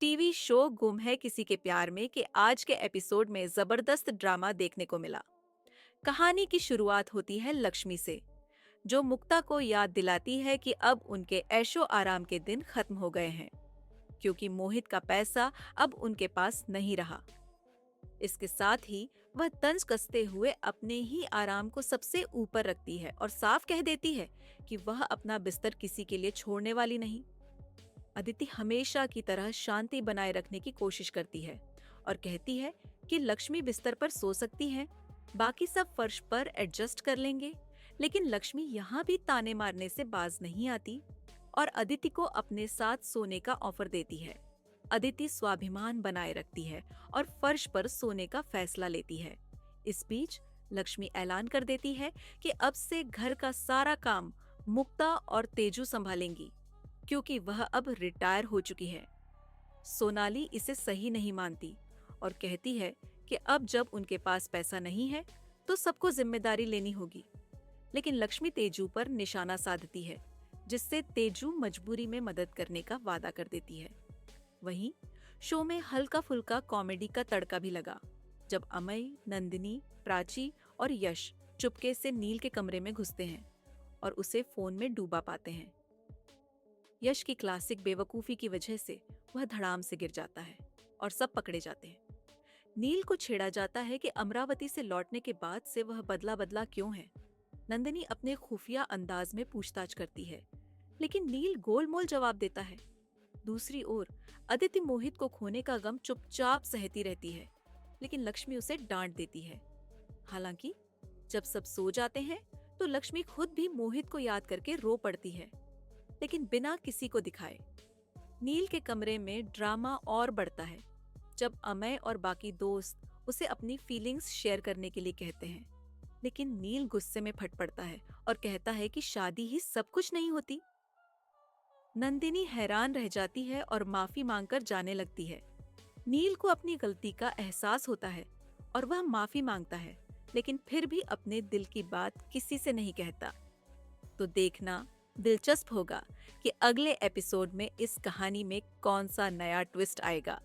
TV show गुम है किसी के प्यार में के आज के एपिसोड में जबरदस्त ड्रामा देखने को मिला। कहानी की शुरुआत होती है लक्ष्मी से, जो मुक्ता को याद दिलाती है कि अब उनके ऐशो आराम के दिन खत्म हो गए हैं, क्योंकि मोहित का पैसा अब उनके पास नहीं रहा। इसके साथ ही वह तंज कसते हुए अपने ही आराम को सबसे ऊपर रखती है और साफ कह देती है कि वह अपना बिस्तर किसी के लिए छोड़ने वाली नहीं। अदिति हमेशा की तरह शांति बनाए रखने की कोशिश करती है और कहती है कि लक्ष्मी बिस्तर पर सो सकती है, बाकी सब फर्श पर एडजस्ट कर लेंगे। लेकिन लक्ष्मी यहाँ भी ताने मारने से बाज नहीं आती और अदिति को अपने साथ सोने का ऑफर देती है। अदिति स्वाभिमान बनाए रखती है और फर्श पर सोने का फैसला लेती है। इस बीच लक्ष्मी ऐलान कर देती है कि अब से घर का सारा काम मुक्ता और तेजू संभालेंगी, क्योंकि वह अब रिटायर हो चुकी है। सोनाली इसे सही नहीं मानती और कहती है कि अब जब उनके पास पैसा नहीं है तो सबको जिम्मेदारी लेनी होगी। लेकिन लक्ष्मी तेजू पर निशाना साधती है, जिससे तेजू मजबूरी में मदद करने का वादा कर देती है। वहीं शो में हल्का फुल्का कॉमेडी का तड़का भी लगा, जब अमय, नंदिनी, प्राची और यश चुपके से नील के कमरे में घुसते हैं और उसे फोन में डूबा पाते हैं। यश की क्लासिक बेवकूफी की वजह से वह धड़ाम से गिर जाता है और सब पकड़े जाते हैं। नील को छेड़ा जाता है कि अमरावती से लौटने के बाद से वह बदला बदला क्यों है। नंदिनी अपने खुफिया अंदाज में पूछताछ करती है, लेकिन नील गोलमोल जवाब देता है। दूसरी ओर अदिति मोहित को खोने का गम चुपचाप सहती रहती है, लेकिन लक्ष्मी उसे डांट देती है। हालांकि जब सब सो जाते हैं तो लक्ष्मी खुद भी मोहित को याद करके रो पड़ती है, लेकिन बिना किसी को दिखाए। नील के कमरे में ड्रामा और बढ़ता है, जब अमय और बाकी दोस्त उसे अपनी फीलिंग्स शेयर करने के लिए कहते हैं, लेकिन नील गुस्से में फट पड़ता है और कहता है कि शादी ही सब कुछ नहीं होती। नंदिनी हैरान रह जाती है और माफी मांगकर जाने लगती है। नील को अपनी गलती का एहसास होता है और वह माफी मांगता है, लेकिन फिर भी अपने दिल की बात किसी से नहीं कहता। तो देखना दिलचस्प होगा कि अगले एपिसोड में इस कहानी में कौन सा नया ट्विस्ट आएगा।